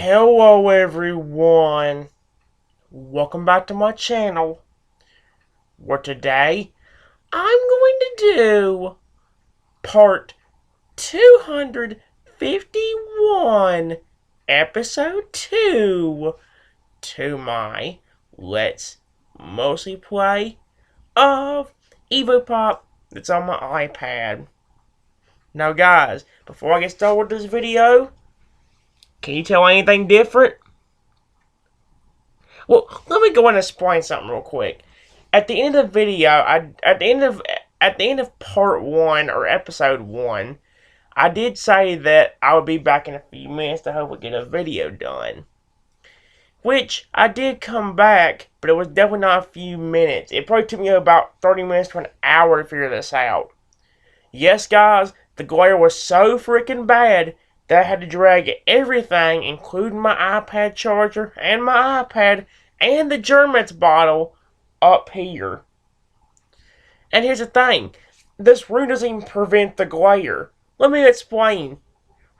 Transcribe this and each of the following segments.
Hello everyone, welcome back to my channel, where today I'm going to do part 251, episode 2 to my Let's Mostly Play of Evopop that's on my iPad. Now guys, before I get started with this video, can you tell anything different? Well, let me go and explain something real quick. At the end of the video, at the end of part 1 or episode 1, I did say that I would be back in a few minutes to hopefully get a video done. Which I did come back, but it was definitely not a few minutes. It probably took me about 30 minutes to an hour to figure this out. Yes, guys, the glare was so freaking bad that I had to drag everything, including my iPad charger and my iPad and the Germans bottle, up here. And here's the thing, this room doesn't even prevent the glare. Let me explain.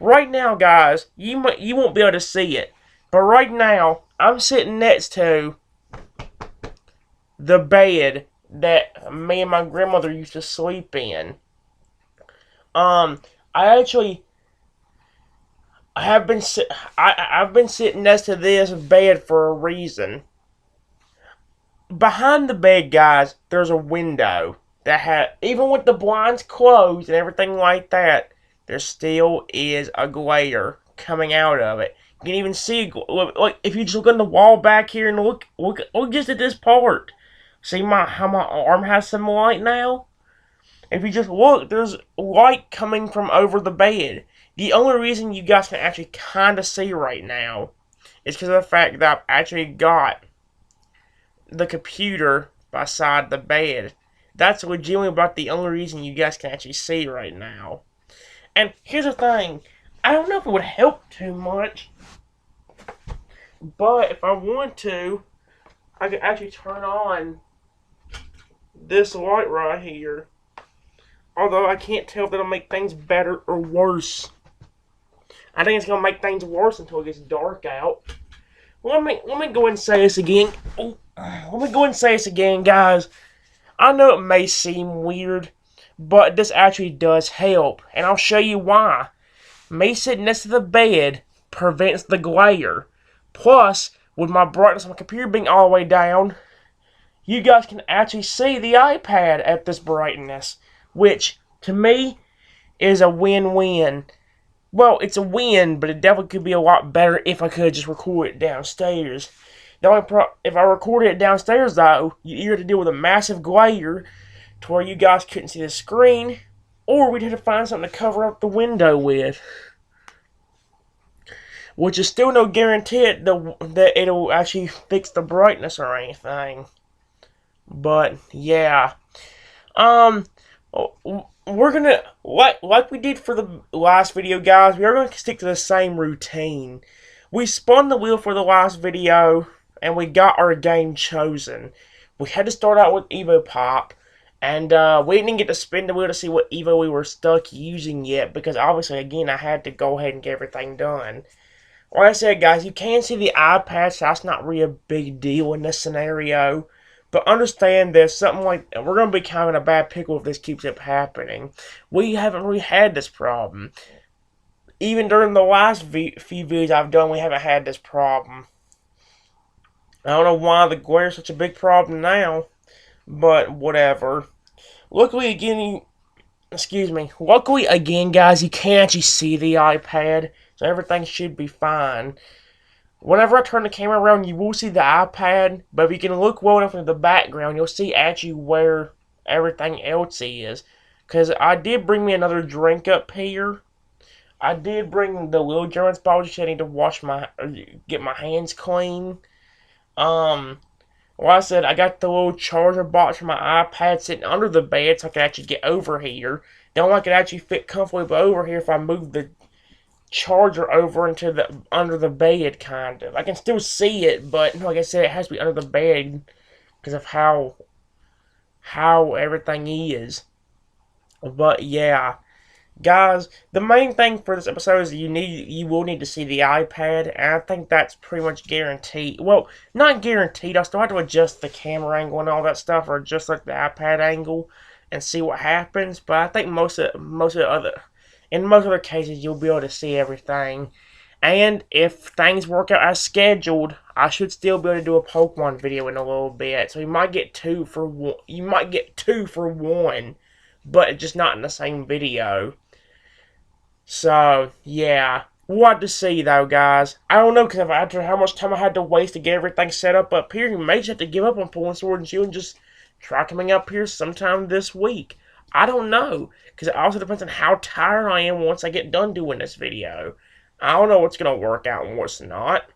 Right now, guys, you won't be able to see it, but right now I'm sitting next to the bed that me and my grandmother used to sleep in. I've been sitting next to this bed for a reason. Behind the bed, guys, there's a window that even with the blinds closed and everything like that, there still is a glare coming out of it. You can even see, like, if you just look on the wall back here and look just at this part. See how my arm has some light now? If you just look, there's light coming from over the bed. The only reason you guys can actually kind of see right now is because of the fact that I've actually got the computer beside the bed. That's legitimately about the only reason you guys can actually see right now. And here's the thing, I don't know if it would help too much, but if I want to, I could actually turn on this light right here. Although I can't tell if that'll make things better or worse. I think it's gonna make things worse until it gets dark out. Let me go ahead and say this again. Let me go ahead and say this again, guys. I know it may seem weird, but this actually does help, and I'll show you why. Me sitting next to the bed prevents the glare. Plus, with my brightness on my computer being all the way down, you guys can actually see the iPad at this brightness, which, to me, is a win-win. Well, it's a win, but it definitely could be a lot better if I could just record it downstairs. If I recorded it downstairs, though, you either have to deal with a massive glare to where you guys couldn't see the screen, or we'd have to find something to cover up the window with. Which is still no guarantee that it'll actually fix the brightness or anything. But, yeah. We're gonna, like we did for the last video, guys, we are going to stick to the same routine. We spun the wheel for the last video, and we got our game chosen. We had to start out with Evopop, and we didn't get to spin the wheel to see what Evo we were stuck using yet, because obviously, again, I had to go ahead and get everything done. Like I said, guys, you can see the iPad, so that's not really a big deal in this scenario. But understand this, something like, we're going to be kind of in a bad pickle if this keeps up happening. We haven't really had this problem. Even during the last few videos I've done, we haven't had this problem. I don't know why the glare is such a big problem now, but whatever. Luckily again, guys, you can actually see the iPad, so everything should be fine. Whenever I turn the camera around, you will see the iPad, but if you can look well enough in the background, you'll see actually where everything else is. Because I did bring me another drink up here. I did bring the little German bottle, just I need to get my hands clean. Like I said, I got the little charger box for my iPad sitting under the bed, so I can actually get over here. Then I could actually fit comfortably over here if I move the charger over into under the bed, kind of. I can still see it, but like I said, it has to be under the bed because of how everything is. But yeah, Guys, the main thing for this episode is you will need to see the iPad, and I think that's pretty much guaranteed. Well, not guaranteed. I still have to adjust the camera angle and all that stuff, or adjust like the iPad angle, and see what happens. But I think in most other cases, you'll be able to see everything. And if things work out as scheduled, I should still be able to do a Pokemon video in a little bit. So you might get two for one. You might get two for one, but just not in the same video. So, yeah. We'll have to see, though, guys. I don't know, because after how much time I had to waste to get everything set up here, you may just have to give up on pulling Sword and Shield and just try coming up here sometime this week. I don't know, because it also depends on how tired I am once I get done doing this video. I don't know what's going to work out and what's not.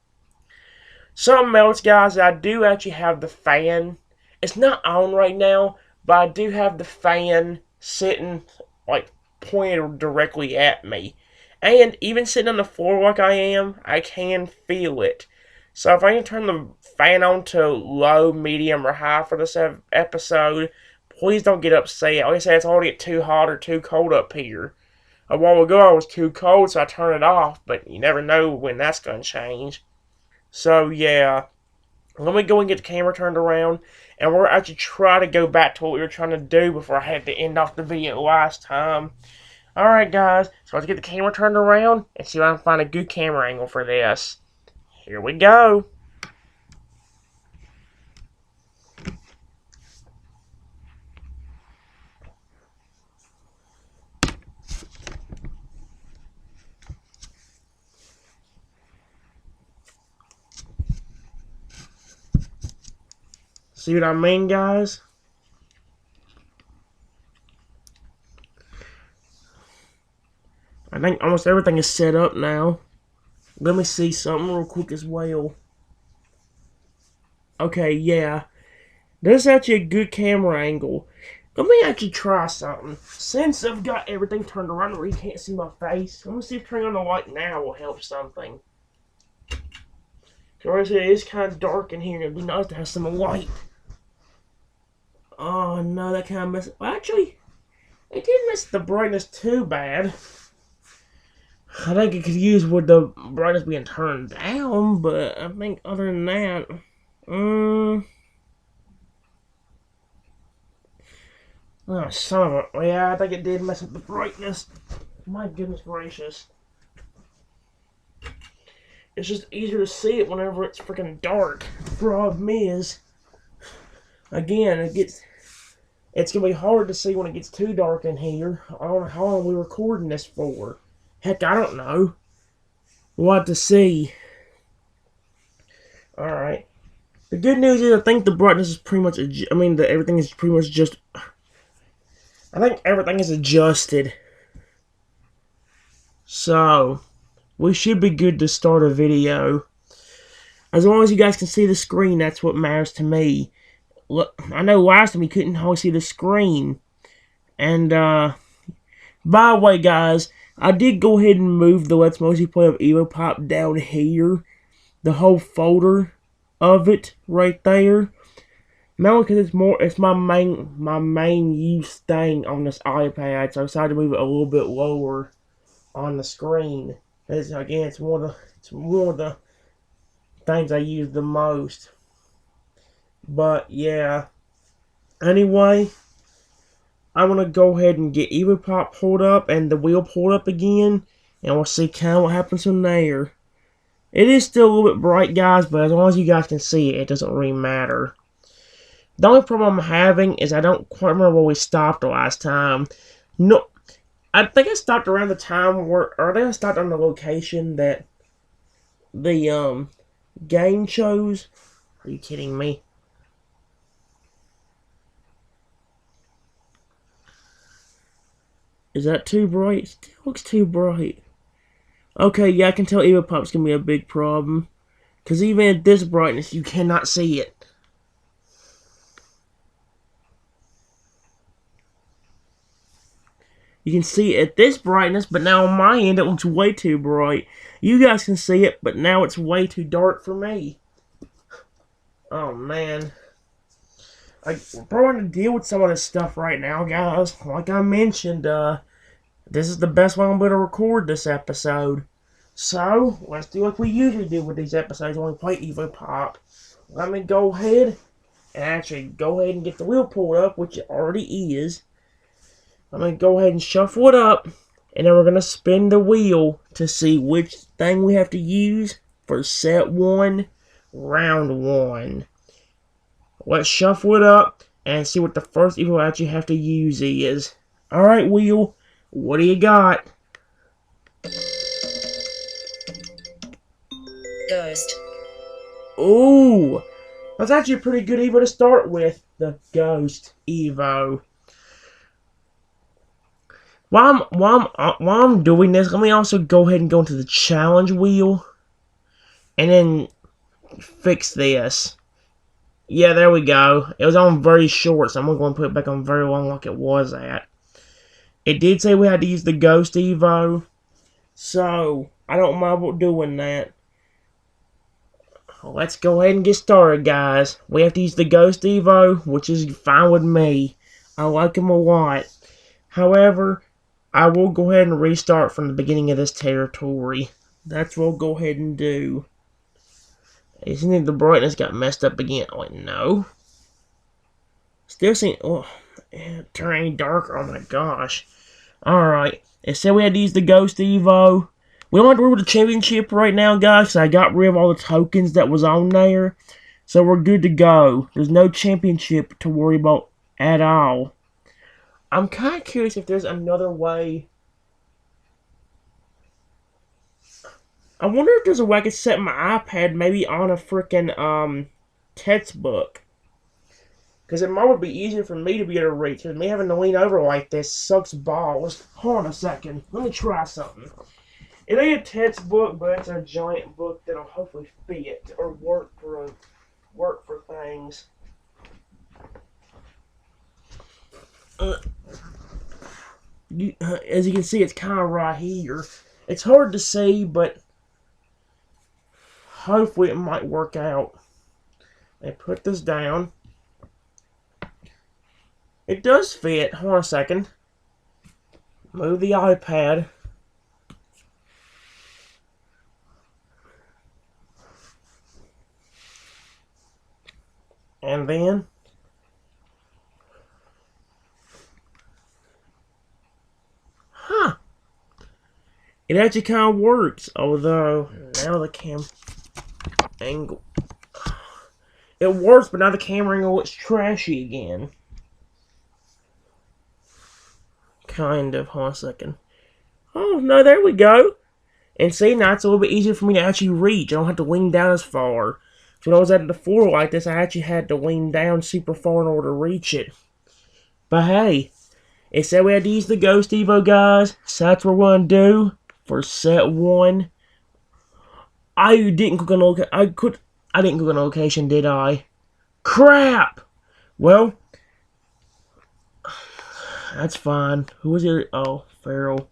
Something else, guys, I do actually have the fan. It's not on right now, but I do have the fan sitting, like, pointed directly at me. And even sitting on the floor like I am, I can feel it. So if I can turn the fan on to low, medium, or high for this episode, please don't get upset. Like I said, it's already too hot or too cold up here. A while ago I was too cold, so I turned it off, but you never know when that's going to change. So yeah, let me go and get the camera turned around, and we'll actually try to go back to what we were trying to do before I had to end off the video last time. Alright guys, so let's get the camera turned around and see if I can find a good camera angle for this. Here we go. See what I mean, guys? I think almost everything is set up now. Let me see something real quick as well. Okay, yeah. This is actually a good camera angle. Let me actually try something. Since I've got everything turned around where you can't see my face, let me see if turning on the light now will help something. Because it is kind of dark in here, and it'd be nice to have some light. Oh no, that kind of messed. Well, actually, it didn't mess the brightness too bad. I think it could use with the brightness being turned down, but I think other than that, oh, son of a, yeah, I think it did mess up the brightness. My goodness gracious. It's just easier to see it whenever it's freaking dark. Problem is, again, it's gonna be hard to see when it gets too dark in here. I don't know how long we're recording this for. Heck, I don't know. We'll have to see. Alright. The good news is I think the brightness is pretty much, everything is pretty much just, I think everything is adjusted. So, we should be good to start a video. As long as you guys can see the screen, that's what matters to me. Look, I know last time you couldn't always see the screen. And, by the way, guys, I did go ahead and move the Let's Mostly Play of Evopop down here. The whole folder of it right there. Mainly because it's my main use thing on this iPad, so I decided to move it a little bit lower on the screen. Again, it's one of the things I use the most. But yeah. Anyway, I'm gonna go ahead and get Evopop pulled up and the wheel pulled up again, and we'll see kind of what happens from there. It is still a little bit bright, guys, but as long as you guys can see it, it doesn't really matter. The only problem I'm having is I don't quite remember where we stopped the last time. No, I think I stopped around the time where, or I think I stopped on the location that the game chose. Are you kidding me? Is that too bright? It still looks too bright. Okay, yeah, I can tell Evopop's gonna be a big problem. Because even at this brightness, you cannot see it. You can see it at this brightness, but now on my end, it looks way too bright. You guys can see it, but now it's way too dark for me. Oh, man. We're probably going to deal with some of this stuff right now, guys. Like I mentioned, this is the best way I'm going to record this episode. So, let's do like we usually do with these episodes when we play Evopop. Let me go ahead and actually go ahead and get the wheel pulled up, which it already is. I'm going to go ahead and shuffle it up, and then we're going to spin the wheel to see which thing we have to use for set 1, round 1. Let's shuffle it up and see what the first Evo I actually have to use is. Alright, wheel, what do you got? Ghost. Ooh, that's actually a pretty good Evo to start with. The Ghost Evo. While I'm doing this, let me also go ahead and go into the challenge wheel. And then fix this. Yeah, there we go. It was on very short, so I'm going to put it back on very long like it was at. It did say we had to use the Ghost Evo. So, I don't mind doing that. Let's go ahead and get started, guys. We have to use the Ghost Evo, which is fine with me. I like him a lot. However, I will go ahead and restart from the beginning of this territory. That's what we'll go ahead and do. Isn't it the brightness got messed up again? Oh, wait, no. Still seeing... Oh, turning darker. Oh, my gosh. Alright. It said we had to use the Ghost Evo. We don't have to worry with the championship right now, guys, because I got rid of all the tokens that was on there. So we're good to go. There's no championship to worry about at all. I'm kind of curious if there's another way. I wonder if there's a way I could set my iPad maybe on a freaking textbook. Because it might would be easier for me to be able to reach. Because me having to lean over like this sucks balls. Hold on a second. Let me try something. It ain't a textbook, but it's a giant book that'll hopefully fit or work for things. As you can see, it's kind of right here. It's hard to see, but hopefully it might work out. And put this down. It does fit. Hold on a second. Move the iPad. And then it actually kind of works, although now the cam angle, it works, but now the camera angle looks trashy again. Kind of. Hold on a second. Oh, no, there we go. And see, now it's a little bit easier for me to actually reach. I don't have to lean down as far. So when I was at the floor like this, I actually had to lean down super far in order to reach it. But hey, it said we had to use the Ghost Evo, guys. So that's what we're going to do for set 1. I didn't click on I didn't click on a location, did I? Crap! Well, that's fine. Who was it? Oh, Farrell.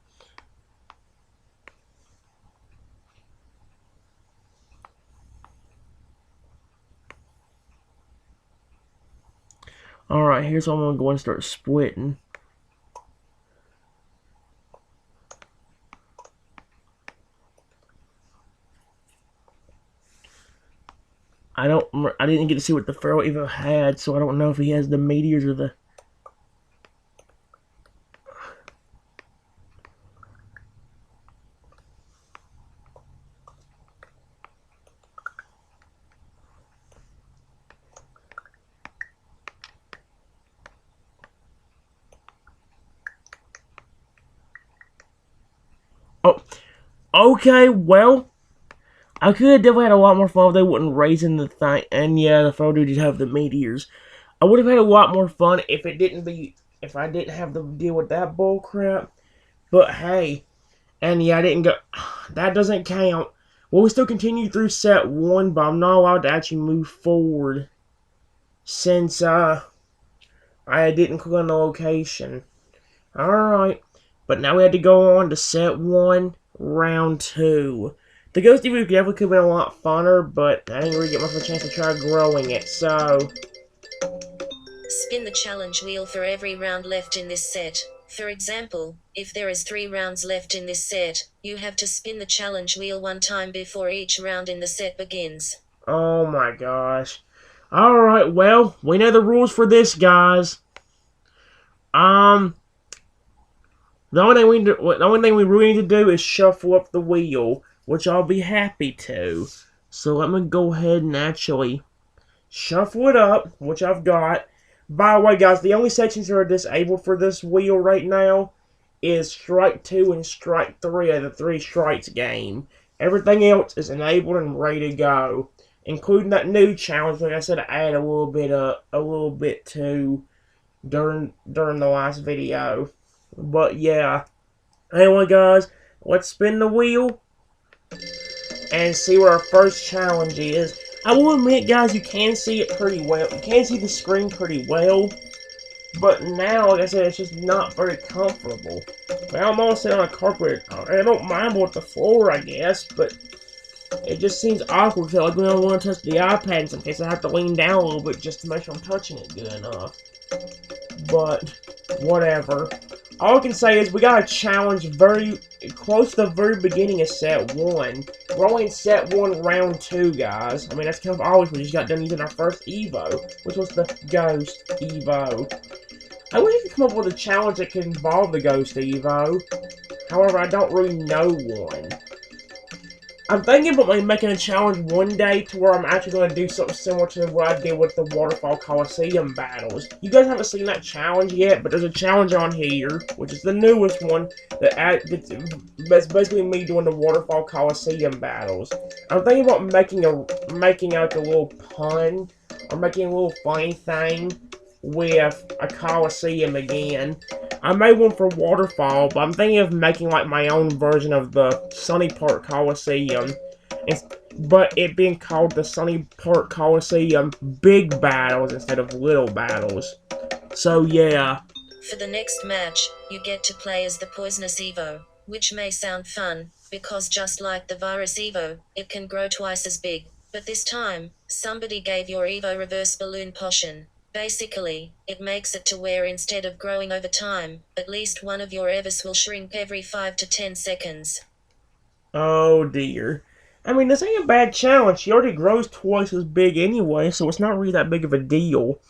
Alright, here's what I'm going to go and start splitting. I didn't get to see what the Pharaoh Evo had, so I don't know if he has the meteors or the... Oh, okay, well, I could have definitely had a lot more fun if they wouldn't raise in the thing. And yeah, the photo did have the meteors. I would have had a lot more fun if I didn't have to deal with that bull crap. But hey, and yeah, I didn't go. That doesn't count. Well, we still continue through set 1, but I'm not allowed to actually move forward since I didn't click on the location. Alright, but now we had to go on to set 1, round 2. The Ghost Evo definitely could have been a lot funner, but I didn't really get much of a chance to try growing it, so... Spin the challenge wheel for every round left in this set. For example, if there is 3 rounds left in this set, you have to spin the challenge wheel 1 time before each round in the set begins. Oh my gosh. Alright, well, we know the rules for this, guys. The only thing we really need to do is shuffle up the wheel, which I'll be happy to. So let me go ahead and actually shuffle it up, which I've got. By the way, guys, the only sections that are disabled for this wheel right now is Strike 2 and Strike 3 of the 3 Strikes game. Everything else is enabled and ready to go, including that new challenge. Like I said, I added a little bit to during the last video. But yeah. Anyway, guys, let's spin the wheel and see what our first challenge is. I will admit, guys, you can see it pretty well. You can see the screen pretty well. But now, like I said, it's just not very comfortable. I'm all sitting on a carpet. I don't mind with the floor, I guess, but it just seems awkward because like, we don't want to touch the iPad in case I have to lean down a little bit just to make sure I'm touching it good enough. But, whatever. All I can say is we got a challenge very close to the very beginning of set 1. We're only in set 1, round 2, guys. I mean, that's kind of always we just got done using our first Evo, which was the Ghost Evo. I wish I could come up with a challenge that could involve the Ghost Evo. However, I don't really know one. I'm thinking about making a challenge one day to where I'm actually going to do something similar to what I did with the Waterfall Coliseum battles. You guys haven't seen that challenge yet, but there's a challenge on here, which is the newest one, that's basically me doing the Waterfall Coliseum battles. I'm thinking about making like a little pun, or making a little funny thing with a Coliseum again. I made one for Waterfall, but I'm thinking of making like my own version of the Sunny Park Coliseum, but it being called the Sunny Park Coliseum Big Battles instead of Little Battles. So yeah. For the next match, you get to play as the Poisonous Evo, which may sound fun, because just like the Virus Evo, it can grow twice as big. But this time, somebody gave your Evo reverse balloon potion. Basically, it makes it to where instead of growing over time, at least one of your Evos will shrink every 5 to 10 seconds. Oh dear. I mean, this ain't a bad challenge. She already grows twice as big anyway, so it's not really that big of a deal.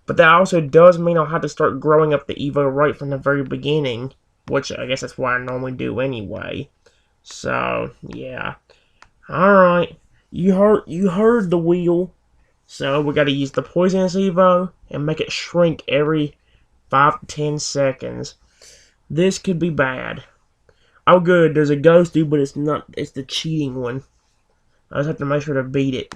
But that also does mean I'll have to start growing up the Evo right from the very beginning, which I guess that's what I normally do anyway. So, yeah. Alright. You heard the wheel. So we gotta use the Poisonous Evo and make it shrink every 5 to 10 seconds. This could be bad. Oh good, there's a ghosty, but it's the cheating one. I just have to make sure to beat it.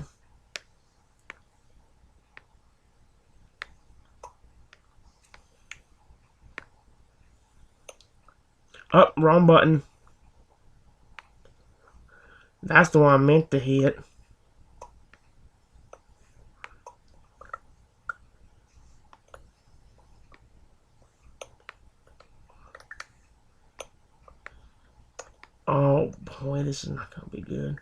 Oh, wrong button. That's the one I meant to hit. Oh boy, this is not gonna be good.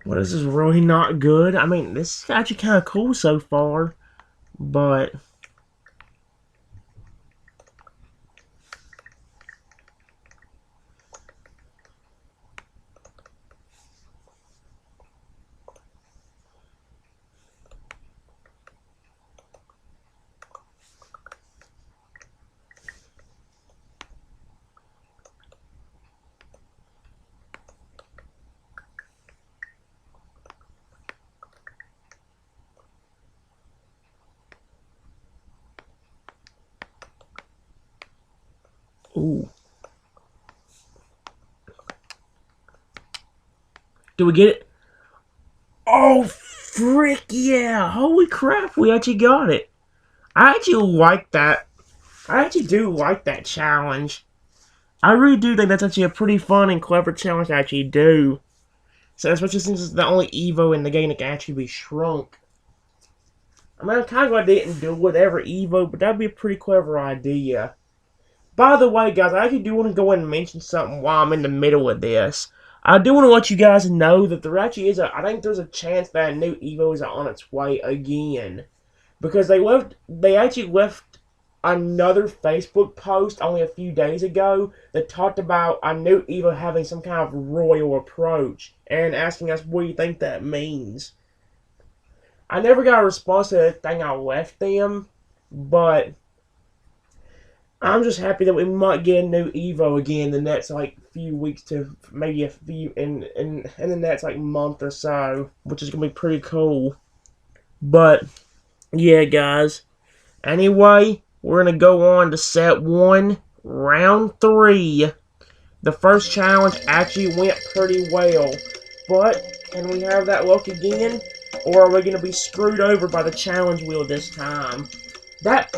Well, this is really not good. I mean, this is actually kind of cool so far, but ooh. Do we get it? Oh, frick yeah! Holy crap, we actually got it. I actually like that. I actually do like that challenge. I really do think that's actually a pretty fun and clever challenge to actually do. So, especially since it's the only Evo in the game that can actually be shrunk. I mean, I'm kind of glad they didn't do whatever Evo, but that'd be a pretty clever idea. By the way, guys, I actually do want to go ahead and mention something while I'm in the middle of this. I do want to let you guys know that there actually is I think there's a chance that a new Evo is on its way again. Because they actually left another Facebook post only a few days ago that talked about a new Evo having some kind of royal approach and asking us what do you think that means. I never got a response to the thing I left them, but I'm just happy that we might get a new Evo again in the next like few weeks to maybe a few in the next like month or so, which is gonna be pretty cool. But yeah, guys. Anyway, we're gonna go on to set 1, round 3. The first challenge actually went pretty well, but can we have that luck again, or are we gonna be screwed over by the challenge wheel this time? That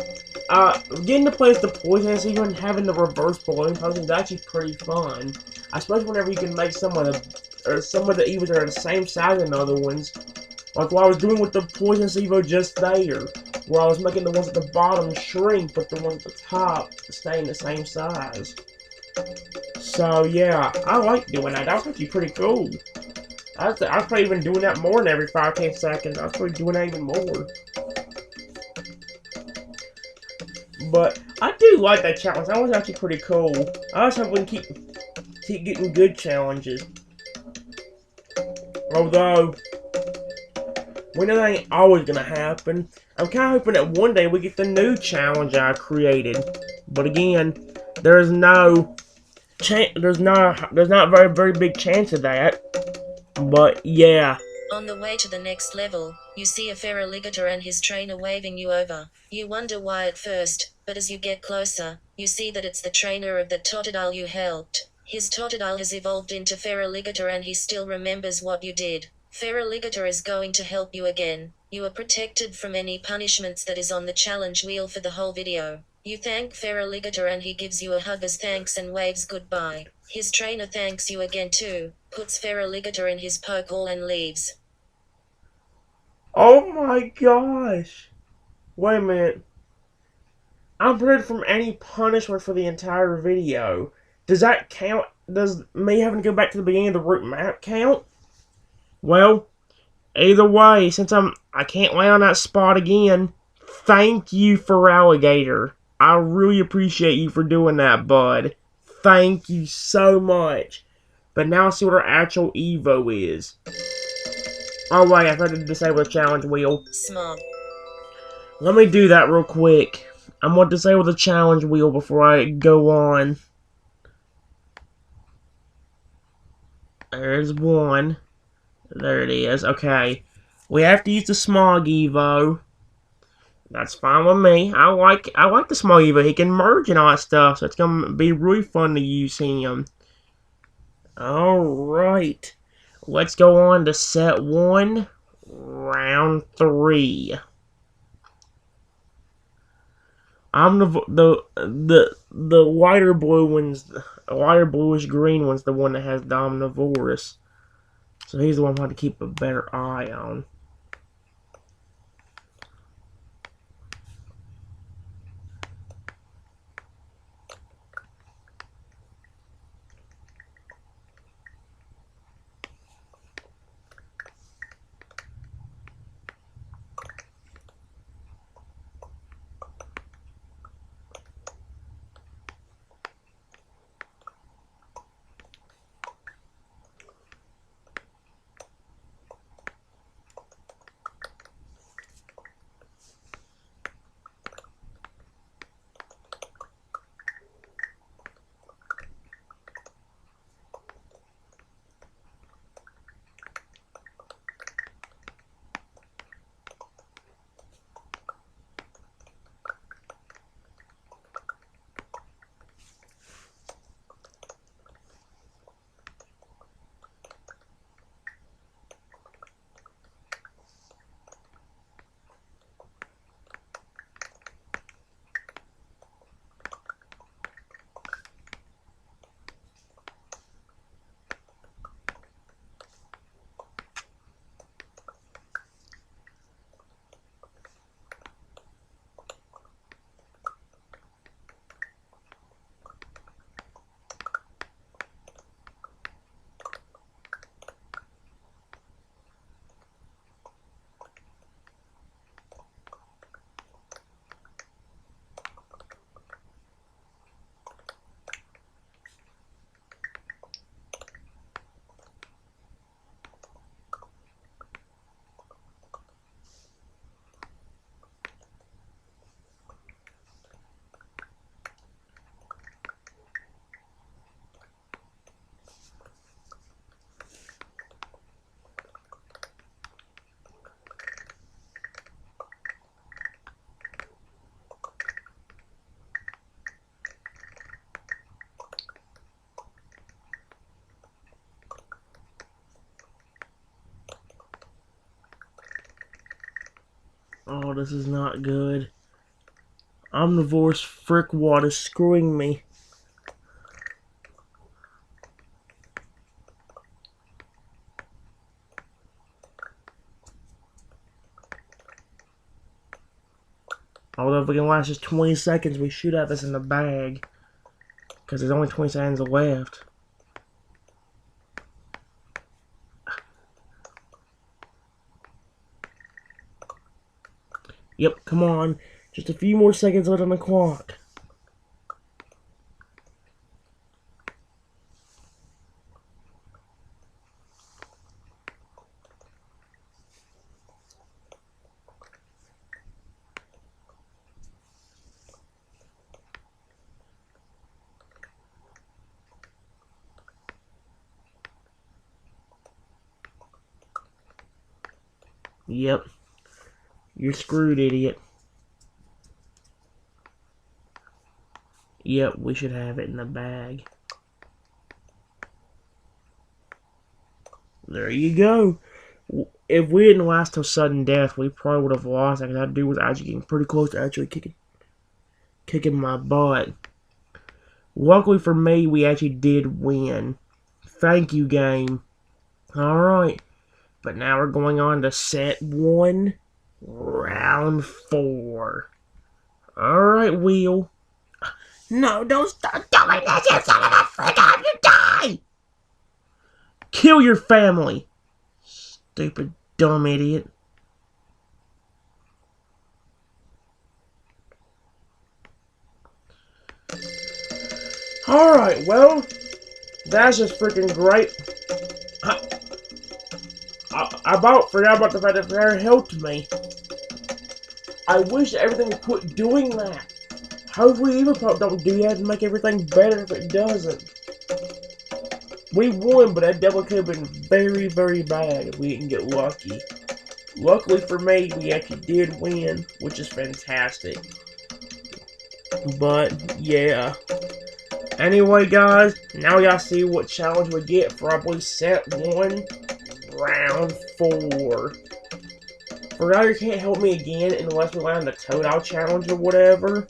getting to play as the Poisonous Evo and having the reverse balloon potion is actually pretty fun. Especially whenever you can make some of the Evos that are the same size as other ones. Like what I was doing with the Poisonous Evo just there. Where I was making the ones at the bottom shrink, but the ones at the top staying the same size. So yeah, I like doing that. That was actually pretty cool. I was probably even doing that more than every 5-10 seconds. I was probably doing that even more. But I do like that challenge. That was actually pretty cool. I just hope we can keep getting good challenges. Although, we know that ain't always gonna happen. I'm kind of hoping that one day we get the new challenge I created. But again, there's not a very big chance of that. But yeah. On the way to the next level, you see a feraligator and his trainer waving you over. You wonder why at first, but as you get closer, you see that it's the trainer of the Totodile you helped. His Totodile has evolved into feraligator and he still remembers what you did. Feraligator is going to help you again. You are protected from any punishments that is on the challenge wheel for the whole video. You thank feraligator and he gives you a hug as thanks and waves goodbye. His trainer thanks you again too, puts feraligator in his poke hole and leaves. Oh my gosh. Wait a minute. I'm prepared from any punishment for the entire video. Does that count? Does me having to go back to the beginning of the route map count? Well, either way, since I can't land on that spot again, thank you for Alligator. I really appreciate you for doing that, bud. Thank you so much. But now let's see what our actual Evo is. Oh wait, I forgot to disable the challenge wheel. Smog. Let me do that real quick. I'm going to disable the challenge wheel before I go on. There's one. There it is. Okay. We have to use the Smog Evo. That's fine with me. I like the Smog Evo. He can merge and all that stuff, so it's gonna be really fun to use him. Alright. Let's go on to set 1, round 3. I'm the lighter blue one's, lighter bluish green one's the one that has the Omnivorous. So he's the one I have to keep a better eye on. this is not good. Omnivore's frick water is screwing me. Although if we can last just 20 seconds, we should have this in the bag. Because there's only 20 seconds left. Yep, come on. Just a few more seconds left on the clock. Yep. You're screwed, idiot. Yep, we should have it in the bag. There you go. If we didn't last till sudden death, we probably would have lost. Because that dude was actually getting pretty close to actually kicking my butt. Luckily for me, we actually did win. Thank you, game. Alright. But now we're going on to set 1, round 4. Alright, Wheel. No, don't stop doing this, you son of a frick, I have to die! Kill your family! Stupid, dumb idiot. Alright, well, that's just freaking great. I about forgot about the fact that Frere helped me. I wish everything was quit doing that. Hopefully Evopop don't do that and make everything better if it doesn't. We won, but that devil could have been very, very bad if we didn't get lucky. Luckily for me, we actually did win, which is fantastic. But, yeah. Anyway, guys, now we gotta see what challenge we get for, I believe, set 1, round 4. Frere can't help me again unless we land the Toadile challenge or whatever.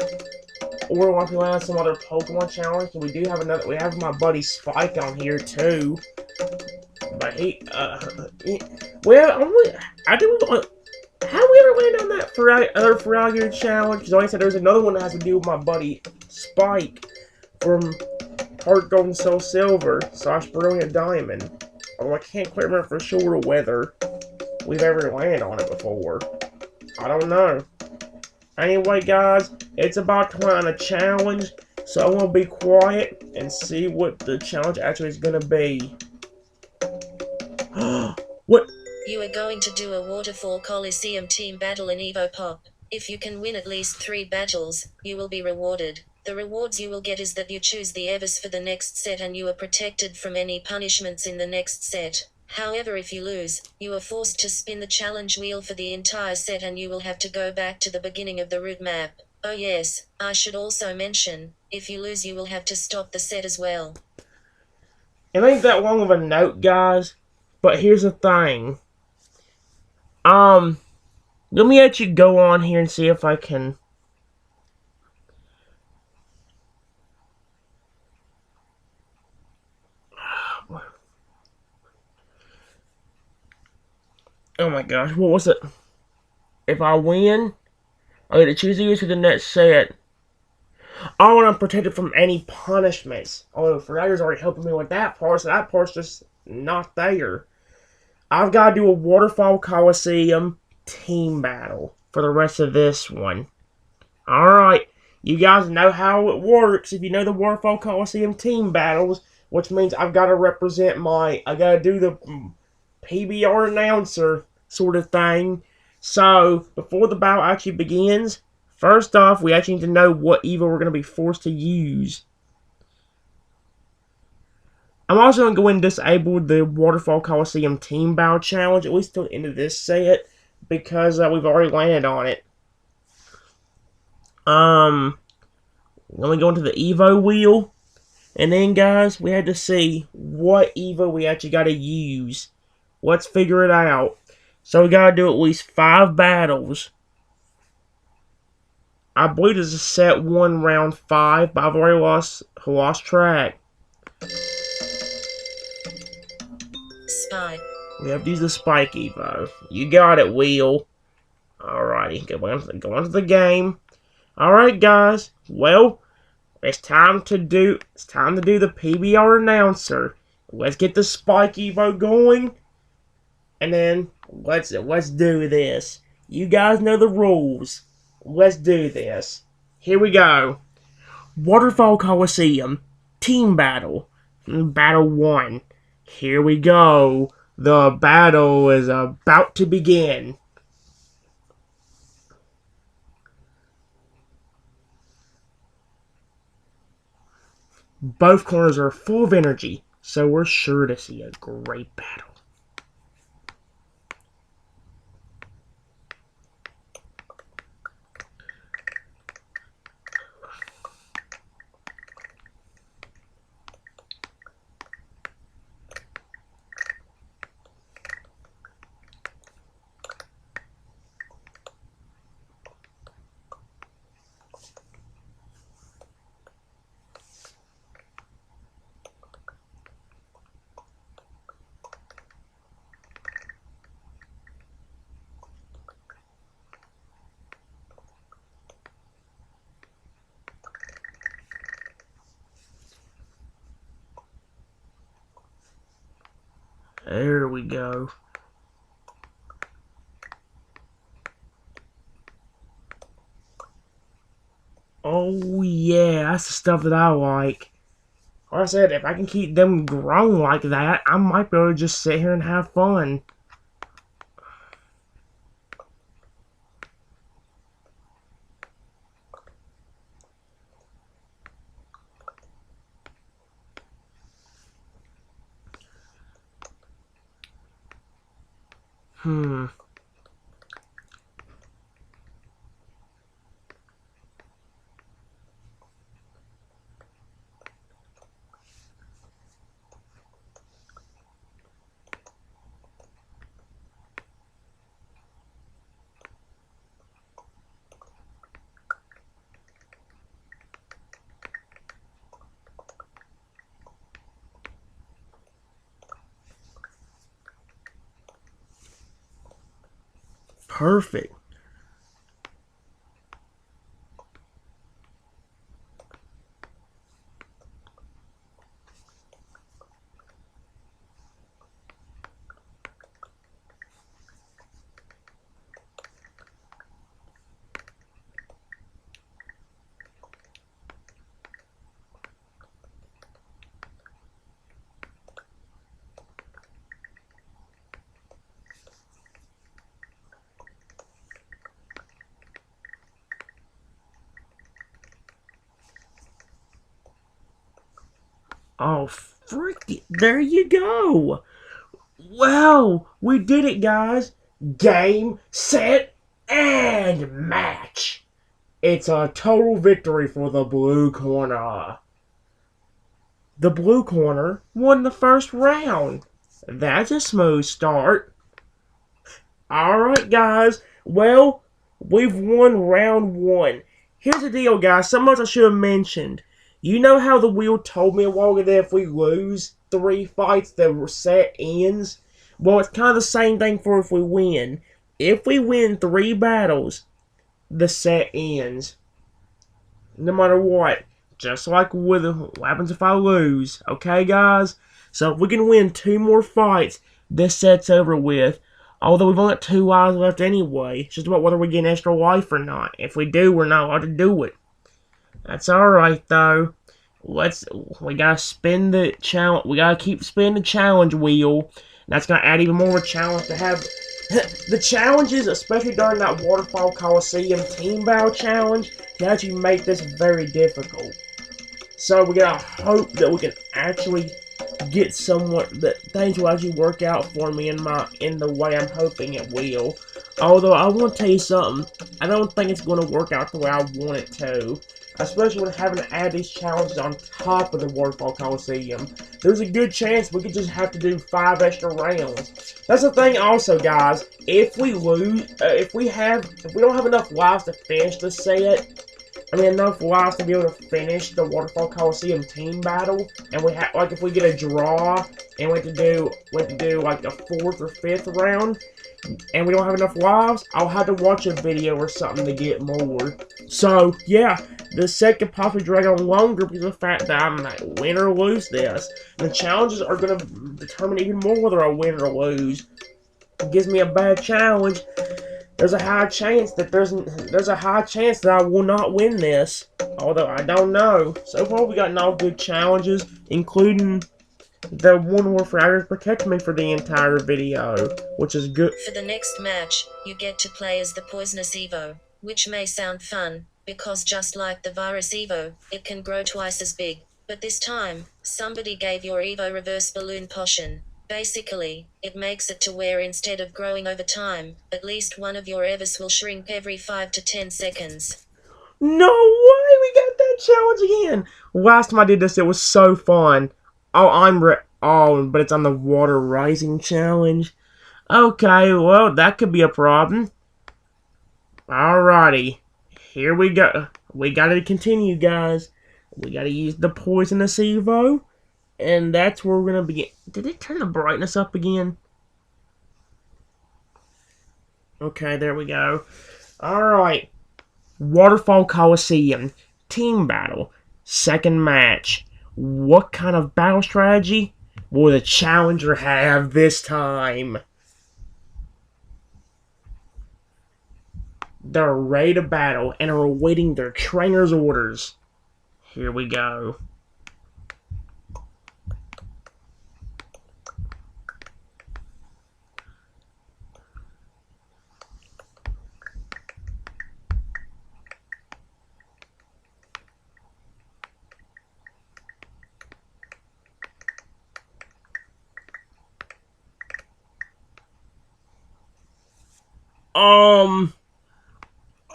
Or unless we land some other Pokemon challenge. And we do have another, we have my buddy Spike on here too. But well, I think how we ever land on that other Frere challenge? Because like I said, there's another one that has to do with my buddy Spike from Heart Gold and Soul Silver / Brilliant Diamond. Although I can't quite remember for sure whether we've ever landed on it before. I don't know. Anyway, guys, it's about to land on a challenge, so I'm going to be quiet and see what the challenge actually is going to be. What? You are going to do a Waterfall Coliseum team battle in Evopop. If you can win at least 3 battles, you will be rewarded. The rewards you will get is that you choose the Evas for the next set and you are protected from any punishments in the next set. However, if you lose, you are forced to spin the challenge wheel for the entire set and you will have to go back to the beginning of the route map. Oh yes, I should also mention, if you lose you will have to stop the set as well. It ain't that long of a note, guys, but here's the thing. Let me actually go on here and see if I can... Oh my gosh, what was it? If I win, I get to choose to use for the next set. Oh, and I'm protected from any punishments. Oh, Frere's already helping me with that part, so that part's just not there. I've got to do a Waterfall Coliseum team battle for the rest of this one. Alright, you guys know how it works. If you know the Waterfall Coliseum team battles, which means I've got to represent I got to do the PBR announcer sort of thing. So, before the battle actually begins, first off, we actually need to know what Evo we're going to be forced to use. I'm also going to go and disable the Waterfall Coliseum Team Battle Challenge, at least till the end of this set, because we've already landed on it. Let me go into the Evo wheel, and then, guys, we had to see what Evo we actually got to use. Let's figure it out. So we got to do at least 5 battles I believe this is set 1, round 5, but I've already lost track. Spike. We have to use the Spike Evo. You got it, Wheel. Alrighty, go on to the game. Alright, guys. Well, it's time to do the PBR announcer. Let's get the Spike Evo going, and then let's do this. You guys know the rules. Let's do this. Here we go. Waterfall Coliseum. Team battle. Battle 1. Here we go. The battle is about to begin. Both corners are full of energy, so we're sure to see a great battle. There we go. Oh yeah, that's the stuff that I like. Like I said, if I can keep them growing like that, I might be able to just sit here and have fun. Perfect. Oh, frick it. There you go. Well, we did it, guys. Game, set, and match. It's a total victory for the blue corner. The blue corner won the first round. That's a smooth start. Alright, guys. Well, we've won round 1. Here's the deal, guys. Something else I should have mentioned. You know how the wheel told me a while ago that if we lose 3 fights, the set ends? Well, it's kind of the same thing for if we win. If we win 3 battles, the set ends. No matter what. Just like with what happens if I lose. Okay, guys? So if we can win 2 more fights, this set's over with. Although we've only got 2 lives left anyway. It's just about whether we get an extra life or not. If we do, we're not allowed to do it. That's alright, though. We gotta spin the challenge. We gotta keep spinning the challenge wheel. That's gonna add even more of a challenge to have. The challenges, especially during that Waterfall Coliseum Team Battle Challenge, can actually make this very difficult. So we gotta hope that we can actually get somewhat that things will actually work out for me in the way I'm hoping it will. Although I want to tell you something, I don't think it's going to work out the way I want it to. especially when having to add these challenges on top of the Waterfall Coliseum. There's a good chance we could just have to do 5 extra rounds. That's the thing also, guys. If we lose, if we don't have enough lives to finish the set, enough lives to be able to finish the Waterfall Coliseum team battle, and we have, like, if we get a draw, and we have to do like the 4th or 5th round, and we don't have enough lives, I'll have to watch a video or something to get more. So, yeah, the set could possibly drag on longer because of the fact that I might win or lose this. The challenges are going to determine even more whether I win or lose. It gives me a bad challenge. There's a high chance that I will not win this, although I don't know. So far, we got all good challenges, including the one where Fragger's protecting me for the entire video, which is good. For the next match, you get to play as the Poisonous Evo, which may sound fun, because just like the Virus Evo, it can grow twice as big. But this time, somebody gave your Evo reverse balloon potion. Basically, it makes it to where instead of growing over time, at least one of your Evos will shrink every 5 to 10 seconds. No way! We got that challenge again! Last time I did this, it was so fun. But it's on the water rising challenge. Okay, well, that could be a problem. Alrighty. Here we go. We gotta continue, guys. We gotta use the Poisonous Evo. And that's where we're gonna begin. Did it turn the brightness up again? Okay, there we go. Alright. Waterfall Coliseum. Team battle. Second match. What kind of battle strategy will the challenger have this time? They're ready to battle and are awaiting their trainer's orders. Here we go.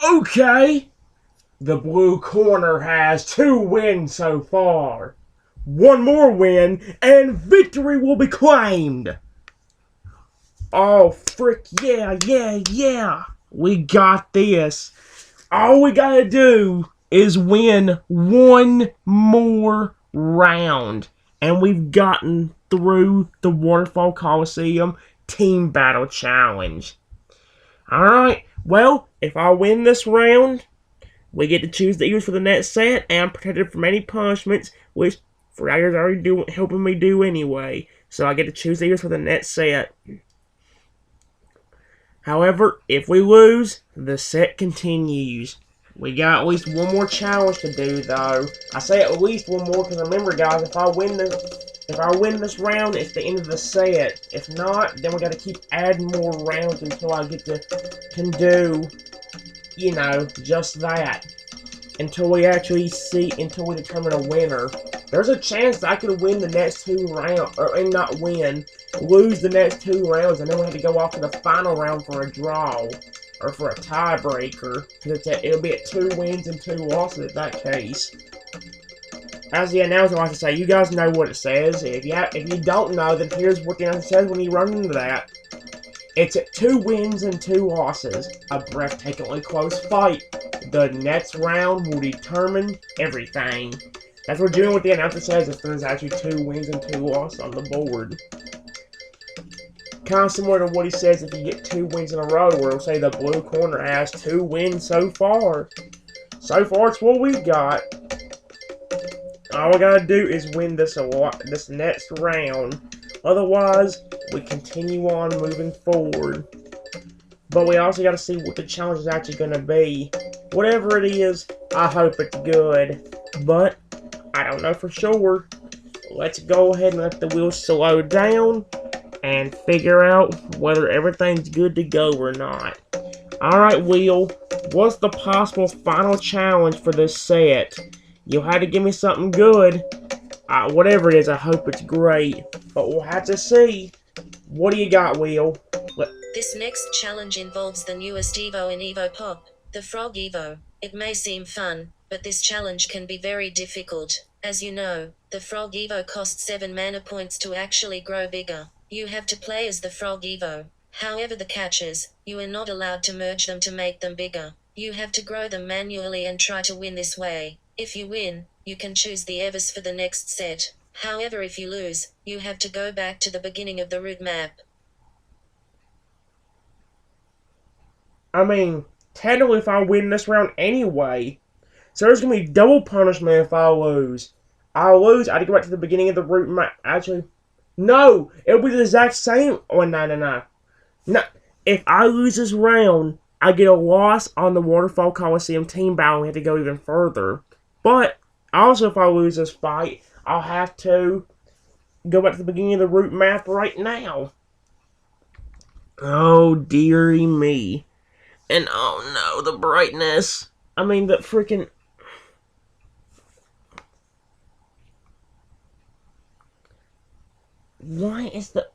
Okay. The blue corner has 2 wins so far. One more win, and victory will be claimed. Oh, frick, yeah. We got this. All we gotta do is win one more round. And we've gotten through the Waterfall Coliseum Team Battle Challenge. Alright, well, if I win this round, we get to choose the Eagles for the next set, and I'm protected from any punishments, which Fragger's already helping me do anyway. So I get to choose the Eagles for the next set. However, if we lose, the set continues. We got at least one more challenge to do, though. I say at least one more because remember, guys, if I win this round, it's the end of the set. If not, then we got to keep adding more rounds until I can do, just that. Until we determine a winner. There's a chance that I could win the next 2 rounds, lose the next 2 rounds, and then we have to go off to the final round for a draw, or for a tiebreaker. It'll be at 2 wins and 2 losses in that case. As the announcer likes to say, you guys know what it says. If you don't know, then here's what the announcer says when you run into that. It's at 2 wins and 2 losses. A breathtakingly close fight. The next round will determine everything. That's what the announcer says if there's actually 2 wins and 2 losses on the board. Kind of similar to what he says if you get 2 wins in a row, where it'll say the blue corner has 2 wins so far. So far, it's what we got. All we gotta do is win this next round. Otherwise, we continue on moving forward. But we also gotta see what the challenge is actually gonna be. Whatever it is, I hope it's good. But I don't know for sure. Let's go ahead and let the wheels slow down and figure out whether everything's good to go or not. Alright, wheel. What's the possible final challenge for this set? You'll have to give me something good. Whatever it is, I hope it's great. But we'll have to see. What do you got, Wheel? This next challenge involves the newest Evo in Evopop, the Frog Evo. It may seem fun, but this challenge can be very difficult. As you know, the Frog Evo costs 7 mana points to actually grow bigger. You have to play as the Frog Evo. However, the catch is, you are not allowed to merge them to make them bigger. You have to grow them manually and try to win this way. If you win, you can choose the Evos for the next set. However, if you lose, you have to go back to the beginning of the route map. I mean, technically if I win this round anyway, so there's going to be double punishment if I lose. I lose, I have to go back to the beginning of the route map. Actually, no, it'll be the exact same. Oh, no. No, if I lose this round, I get a loss on the Waterfall Coliseum team battle. We have to go even further. But also, if I lose this fight, I'll have to go back to the beginning of the route map right now. Oh, dearie me. And oh no, the brightness. I mean, the freaking. Why is the.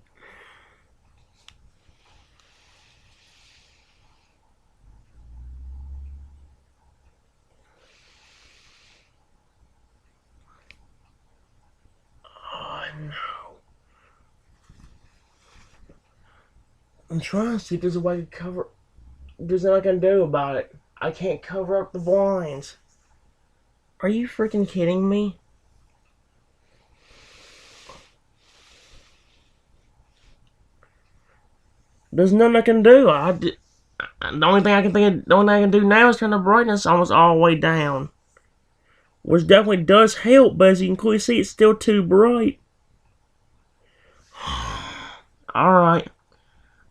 Oh no. I'm trying to see if there's a way to cover. There's nothing I can do about it. I can't cover up the blinds. Are you freaking kidding me? There's nothing I can do. The only thing I can do now is turn the brightness almost all the way down. Which definitely does help, but as you can clearly see, it's still too bright. Alright.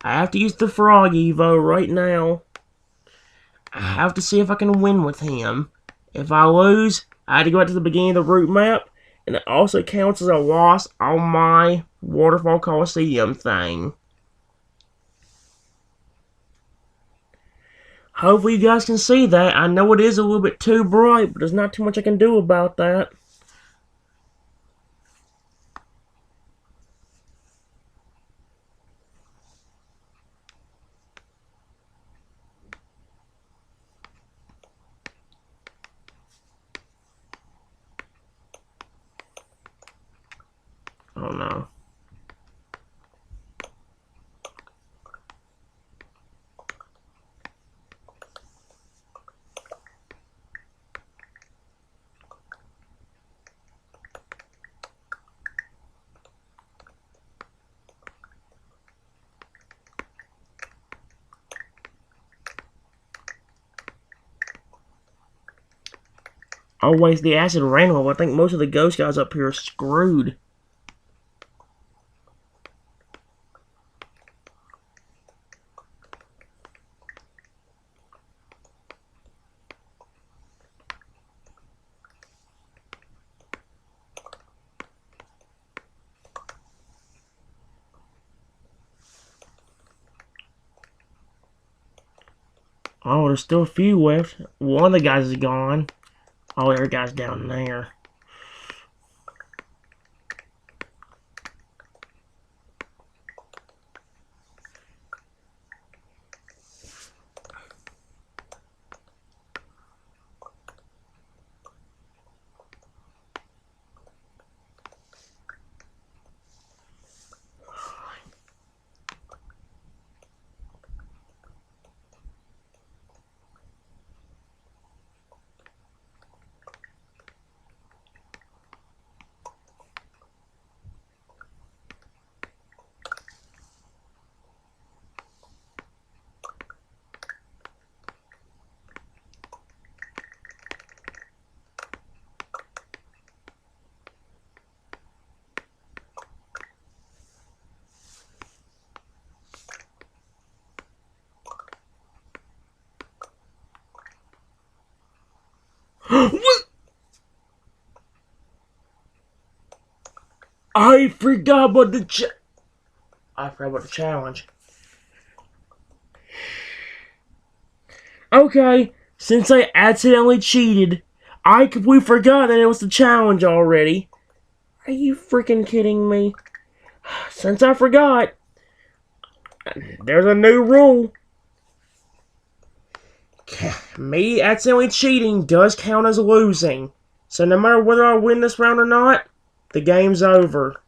I have to use the Frog Evo right now. I have to see if I can win with him. If I lose, I have to go back to the beginning of the route map. And it also counts as a loss on my Waterfall Coliseum thing. Hopefully you guys can see that. I know it is a little bit too bright, but there's not too much I can do about that. Oh no. Always the acid rainbow. I think most of the ghost guys up here are screwed. Oh, there's still a few left. One of the guys is gone. Oh, there guy's down there. What? I forgot about the challenge. Okay, since I accidentally cheated, I completely forgot that it was the challenge already. Are you freaking kidding me? Since I forgot, there's a new rule. Me accidentally cheating does count as losing. So no matter whether I win this round or not, the game's over.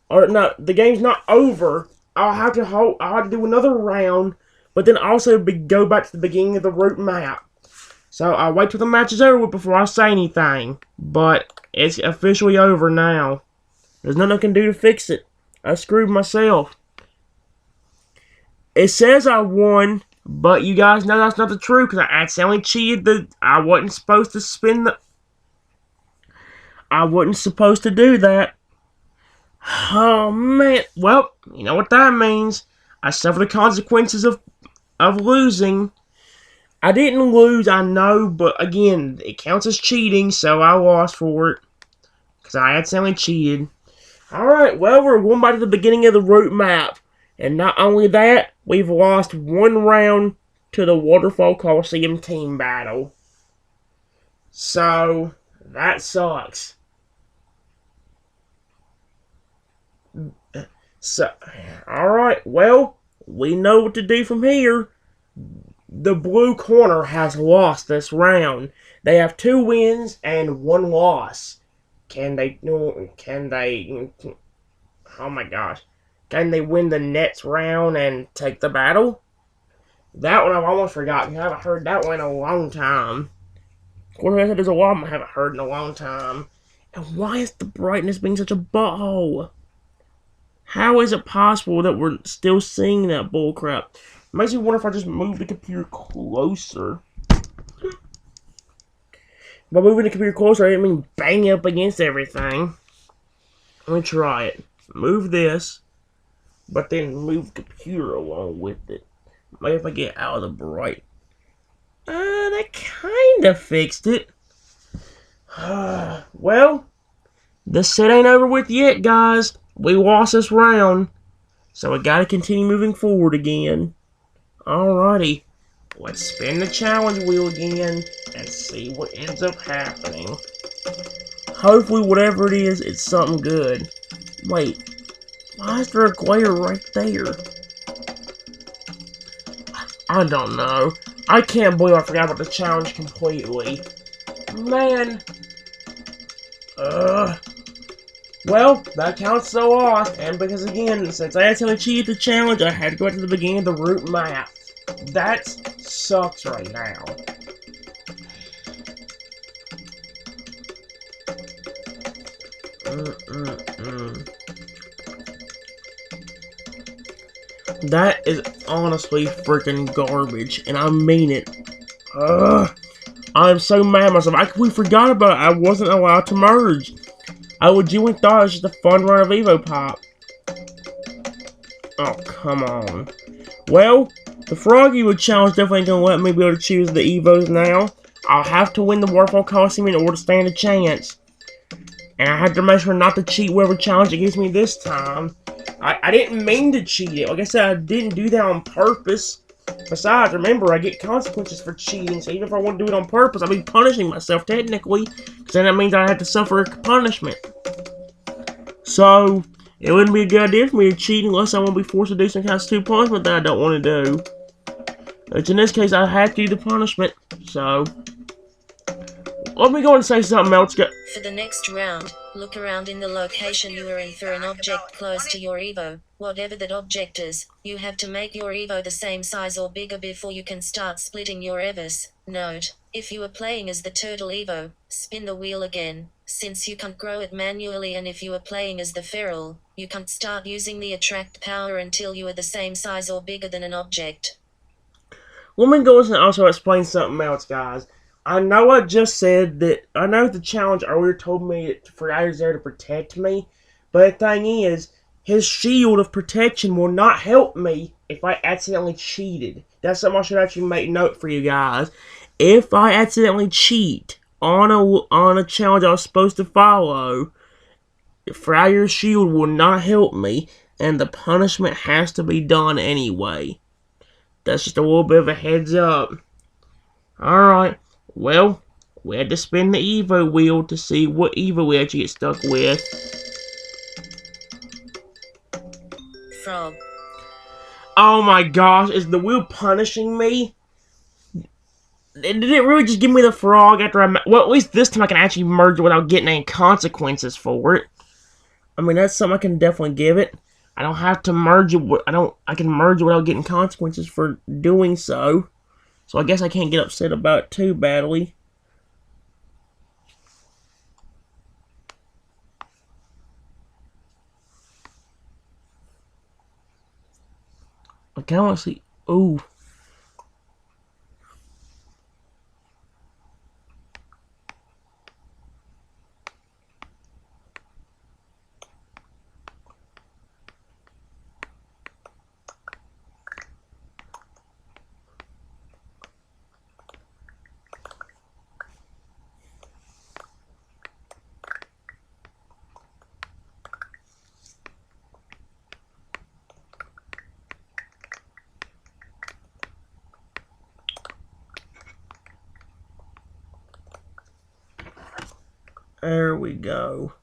Or no, the game's not over. I'll have to do another round, but then also go back to the beginning of the route map. So I'll wait till the match is over before I say anything. But it's officially over now. There's nothing I can do to fix it. I screwed myself. It says I won, but you guys know that's not the truth because I accidentally cheated. I wasn't supposed to spin the... I wasn't supposed to do that. Oh, man. Well, you know what that means. I suffer the consequences of losing. I didn't lose, I know, but again, it counts as cheating, so I lost for it. Because I accidentally cheated. Alright, well, we're going back to the beginning of the route map. And not only that, we've lost one round to the Waterfall Coliseum team battle. So, that sucks. So, alright, well, we know what to do from here. The blue corner has lost this round. They have 2 wins and 1 loss. Can they, oh my gosh. Can they win the next round and take the battle? That one I've almost forgotten. I haven't heard that one in a long time. Of course, there's a lot I haven't heard in a long time. And why is the brightness being such a butthole? How is it possible that we're still seeing that bullcrap? Makes me wonder if I just move the computer closer. By moving the computer closer, I didn't mean bang up against everything. Let me try it. Move this, but then move the computer along with it. Maybe if I get out of the bright. That kinda fixed it. Well, this set ain't over with yet, guys. We lost this round, so we gotta continue moving forward again. Alrighty, let's spin the challenge wheel again and see what ends up happening. Hopefully whatever it is, it's something good. Wait, why is there a glare right there? I don't know. I can't believe I forgot about the challenge completely. Man. Well, that counts so lost, and because again, since I accidentally cheated the challenge, I had to go back to the beginning of the route map. That sucks right now. That is honestly freaking garbage, and I mean it. I'm so mad at myself. We forgot about it. I wasn't allowed to merge. I legitimately thought it was just a fun run of Evopop. Oh, come on. Well, the Frog Evo challenge definitely ain't gonna let me be able to choose the Evos now. I'll have to win the Waterfall Coliseum in order to stand a chance. And I had to make sure not to cheat whatever challenge it gives me this time. I didn't mean to cheat it. Like I said, I didn't do that on purpose. Besides, remember, I get consequences for cheating, so even if I want to do it on purpose, I'll be punishing myself, technically, because then that means I have to suffer a punishment. So, it wouldn't be a good idea for me to cheat unless I want to be forced to do some kind of stupid punishment that I don't want to do. Which in this case, I have to do the punishment, so... Let me go and say something else. For the next round, look around in the location you are in for an object close to your Evo. Whatever that object is, you have to make your Evo the same size or bigger before you can start splitting your Evos. Note, if you are playing as the Turtle Evo, spin the wheel again, since you can't grow it manually, and if you are playing as the Feral, you can't start using the attract power until you are the same size or bigger than an object. Let me go and also explain something else, guys. I know I just said that, I know the challenge earlier told me that Fryer is there to protect me, but the thing is, his shield of protection will not help me if I accidentally cheated. That's something I should actually make note for you guys. If I accidentally cheat on a challenge I was supposed to follow, Fryer's shield will not help me, and the punishment has to be done anyway. That's just a little bit of a heads up. Alright. Well, we had to spin the Evo wheel to see what Evo we actually get stuck with. Frog. Oh my gosh, is the wheel punishing me? Did it really just give me the frog after well, at least this time I can actually merge it without getting any consequences for it. I mean, that's something I can definitely give it. I don't have to merge it. I can merge it without getting consequences for doing so. So I guess I can't get upset about it too badly. I kind of want to see. Ooh. There we go.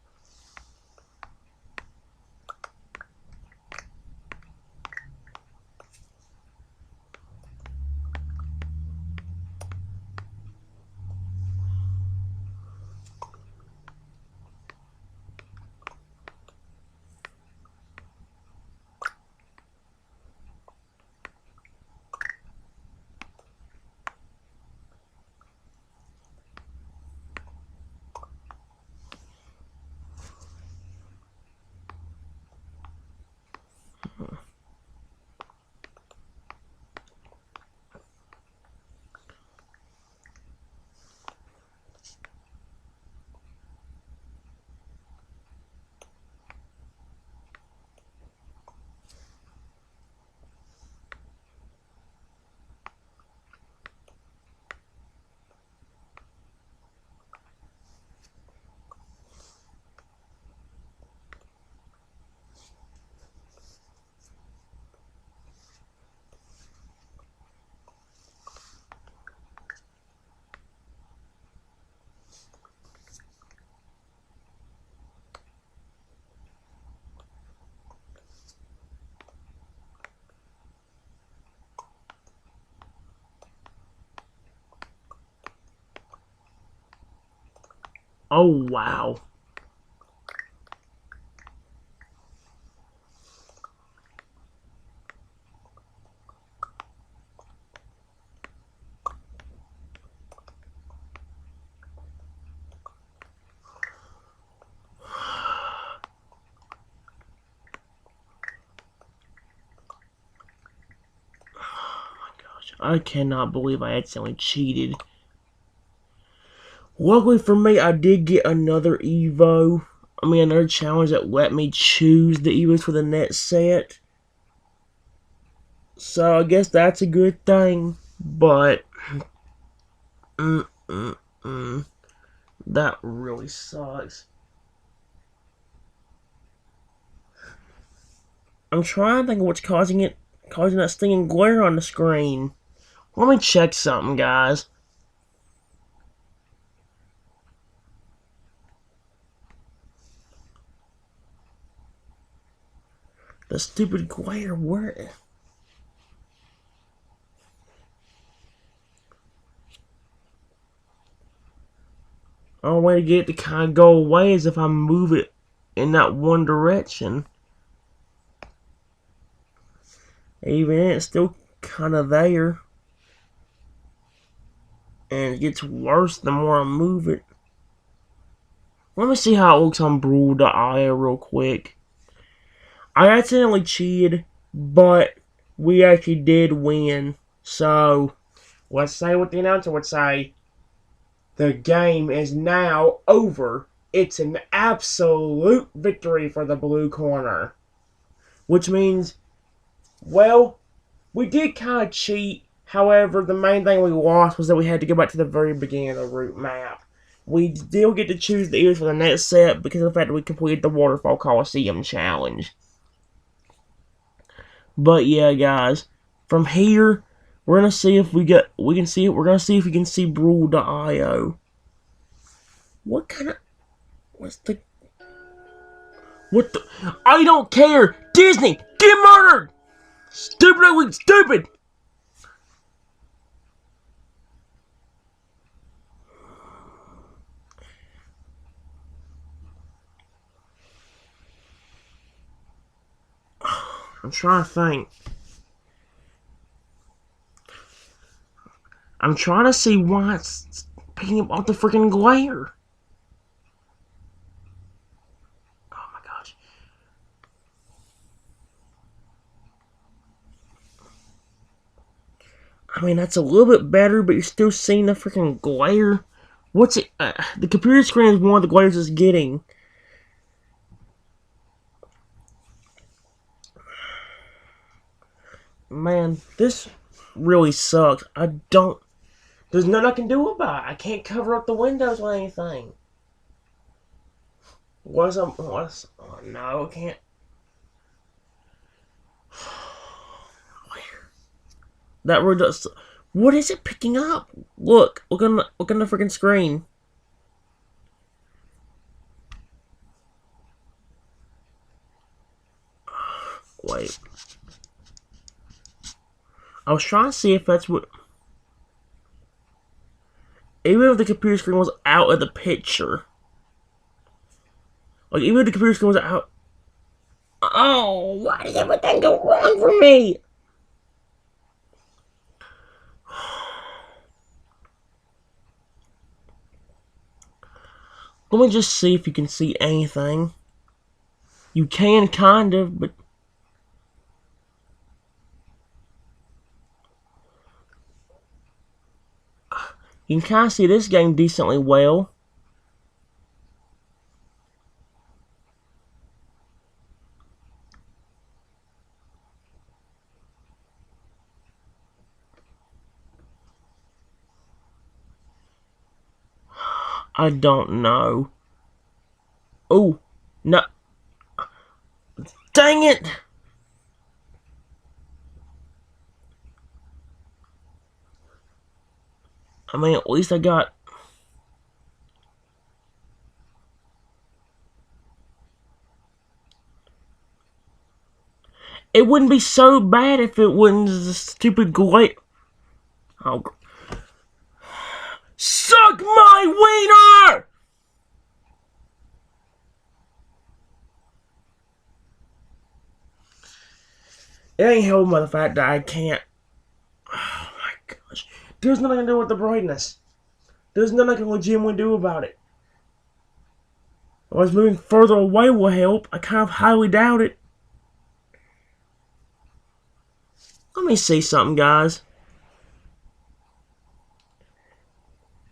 Oh, wow. I cannot believe I accidentally cheated. Luckily for me, I did get another Evo. Another challenge that let me choose the Evos for the next set. So I guess that's a good thing. But that really sucks. I'm trying to think of what's causing that stinging glare on the screen. Let me check something, guys. The stupid glare, where? Only way to get it to kind of go away is if I move it in that one direction. Even then, it's still kind of there. And it gets worse the more I move it. Let me see how it looks on Brew.io real quick. I accidentally cheated, but we actually did win. So, let's say what the announcer would say. The game is now over. It's an absolute victory for the blue corner. Which means, well, we did kind of cheat. However, the main thing we lost was that we had to go back to the very beginning of the route map. We still get to choose the ears for the next set because of the fact that we completed the Waterfall Coliseum challenge. But yeah, guys, from here we're gonna see if we can see Brew.io. What the I don't care! Disney! Get murdered! Stupid ugly stupid! I'm trying to think. I'm trying to see why it's picking up all the freaking glare. Oh my gosh. I mean, that's a little bit better, but you're still seeing the freaking glare. What's it? The computer screen is one of the glares it's getting. Man, this really sucks. There's nothing I can do about it. I can't cover up the windows with anything. Oh, no, I can't. That really does. What is it picking up? Look on the freaking screen. Wait. I was trying to see if that's what. Even if the computer screen was out of the picture. Like, even if the computer screen was out. Oh, why did everything go wrong for me? Let me just see if you can see anything. You can, kind of, but. You can kind of see this game decently well. I don't know. Oh, no. Dang it! I mean, at least I got... It wouldn't be so bad if it wasn't the stupid glare. Oh. Suck my wiener! It ain't helping by the fact that I can't... Oh my gosh. There's nothing I can do with the brightness. There's nothing I can legitimately do about it. Unless moving further away will help. I kind of highly doubt it. Let me see something, guys.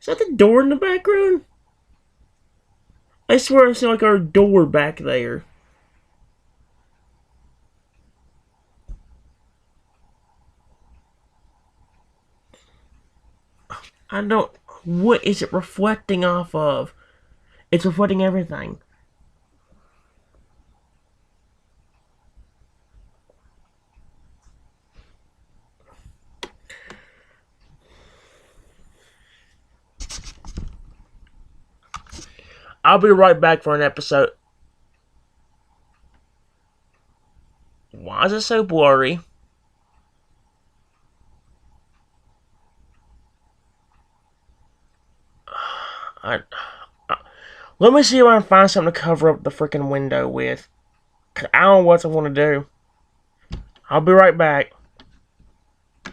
Is that the door in the background? I swear I see like our door back there. I don't... What is it reflecting off of? It's reflecting everything. I'll be right back for an episode. Why is it so blurry? Let me see if I can find something to cover up the freaking window with. 'Cause I don't know what I want to do. I'll be right back.